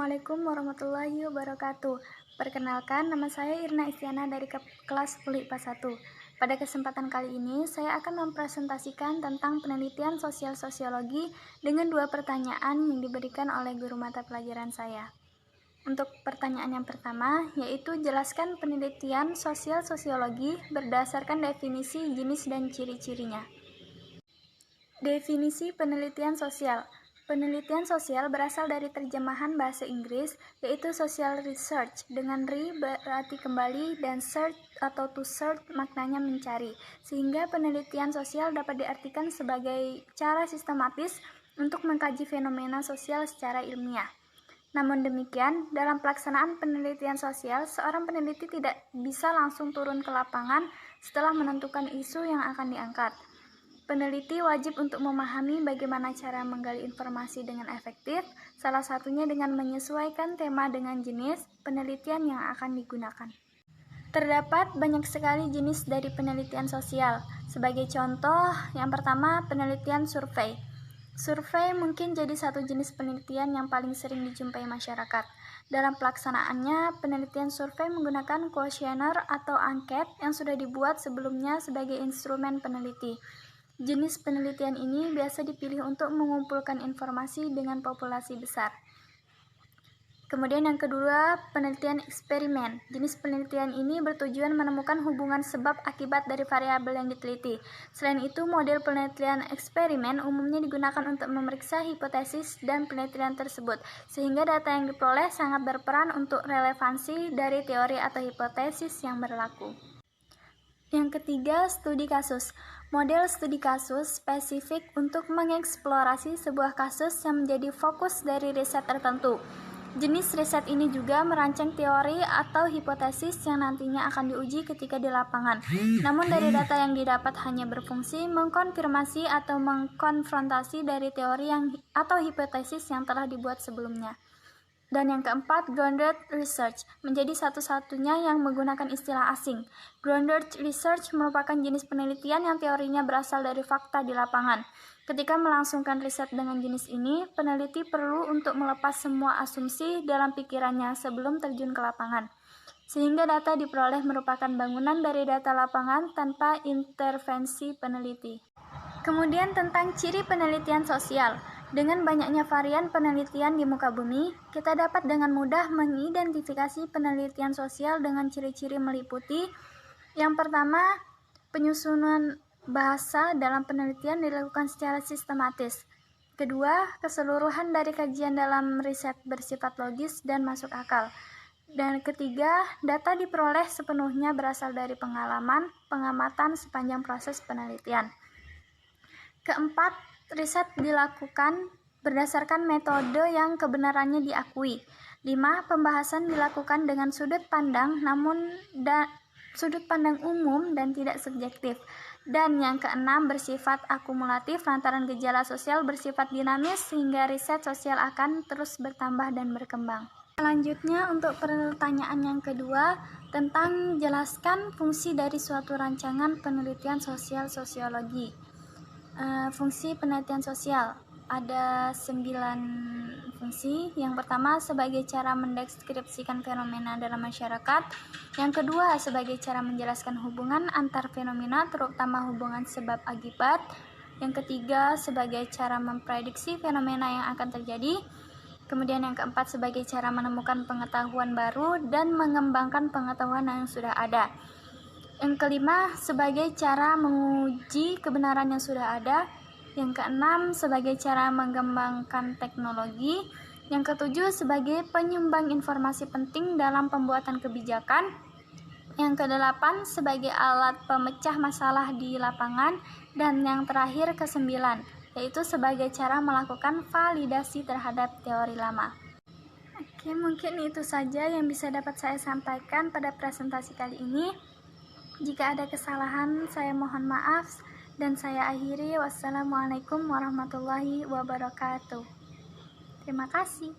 Assalamualaikum warahmatullahi wabarakatuh. Perkenalkan, nama saya Irna Istiana dari kelas 10 IPA 1. Pada kesempatan kali ini, saya akan mempresentasikan tentang penelitian sosial sosiologi dengan 2 pertanyaan yang diberikan oleh guru mata pelajaran saya. Untuk pertanyaan yang pertama, yaitu jelaskan penelitian sosial sosiologi berdasarkan definisi jenis dan ciri-cirinya. Definisi penelitian sosial. Penelitian sosial berasal dari terjemahan bahasa Inggris, yaitu social research, dengan berarti kembali dan search atau to search maknanya mencari, sehingga penelitian sosial dapat diartikan sebagai cara sistematis untuk mengkaji fenomena sosial secara ilmiah. Namun demikian, dalam pelaksanaan penelitian sosial, seorang peneliti tidak bisa langsung turun ke lapangan setelah menentukan isu yang akan diangkat. Peneliti wajib untuk memahami bagaimana cara menggali informasi dengan efektif, salah satunya dengan menyesuaikan tema dengan jenis penelitian yang akan digunakan. Terdapat banyak sekali jenis dari penelitian sosial. Sebagai contoh, yang pertama penelitian survei. Survei mungkin jadi satu jenis penelitian yang paling sering dijumpai masyarakat. Dalam pelaksanaannya, penelitian survei menggunakan kuesioner atau angket yang sudah dibuat sebelumnya sebagai instrumen peneliti. Jenis penelitian ini biasa dipilih untuk mengumpulkan informasi dengan populasi besar. Kemudian yang kedua, penelitian eksperimen. Jenis penelitian ini bertujuan menemukan hubungan sebab akibat dari variabel yang diteliti. Selain itu, model penelitian eksperimen umumnya digunakan untuk memeriksa hipotesis dan penelitian tersebut, sehingga data yang diperoleh sangat berperan untuk relevansi dari teori atau hipotesis yang berlaku. Yang ketiga, studi kasus. Model studi kasus spesifik untuk mengeksplorasi sebuah kasus yang menjadi fokus dari riset tertentu. Jenis riset ini juga merancang teori atau hipotesis yang nantinya akan diuji ketika di lapangan. Namun dari data yang didapat hanya berfungsi mengkonfirmasi atau mengkonfrontasi dari teori atau hipotesis yang telah dibuat sebelumnya. Dan yang keempat, grounded research, menjadi satu-satunya yang menggunakan istilah asing. Grounded research merupakan jenis penelitian yang teorinya berasal dari fakta di lapangan. Ketika melangsungkan riset dengan jenis ini, peneliti perlu untuk melepas semua asumsi dalam pikirannya sebelum terjun ke lapangan. Sehingga data diperoleh merupakan bangunan dari data lapangan tanpa intervensi peneliti. Kemudian tentang ciri penelitian sosial. Dengan banyaknya varian penelitian di muka bumi, kita dapat dengan mudah mengidentifikasi penelitian sosial dengan ciri-ciri meliputi: yang pertama, penyusunan bahasa dalam penelitian dilakukan secara sistematis. Kedua, keseluruhan dari kajian dalam riset bersifat logis dan masuk akal. Dan ketiga, data diperoleh sepenuhnya berasal dari pengalaman, pengamatan sepanjang proses penelitian. Keempat, riset dilakukan berdasarkan metode yang kebenarannya diakui. 5. Pembahasan dilakukan dengan sudut pandang sudut pandang umum dan tidak subjektif. Dan yang keenam, bersifat akumulatif lantaran gejala sosial bersifat dinamis sehingga riset sosial akan terus bertambah dan berkembang. Selanjutnya untuk pertanyaan yang kedua, tentang jelaskan fungsi dari suatu rancangan penelitian sosial sosiologi. Fungsi penelitian sosial ada 9 fungsi. Yang pertama, sebagai cara mendeskripsikan fenomena dalam masyarakat. Yang kedua, sebagai cara menjelaskan hubungan antar fenomena, terutama hubungan sebab akibat. Yang ketiga, sebagai cara memprediksi fenomena yang akan terjadi. Kemudian yang keempat, sebagai cara menemukan pengetahuan baru dan mengembangkan pengetahuan yang sudah ada. Yang kelima, sebagai cara menguji kebenaran yang sudah ada. Yang keenam, sebagai cara mengembangkan teknologi. Yang ketujuh, sebagai penyumbang informasi penting dalam pembuatan kebijakan. Yang kedelapan, sebagai alat pemecah masalah di lapangan. Dan yang terakhir, kesembilan, yaitu sebagai cara melakukan validasi terhadap teori lama. Oke, mungkin itu saja yang bisa dapat saya sampaikan pada presentasi kali ini. Jika ada kesalahan, saya mohon maaf, dan saya akhiri. Wassalamualaikum warahmatullahi wabarakatuh. Terima kasih.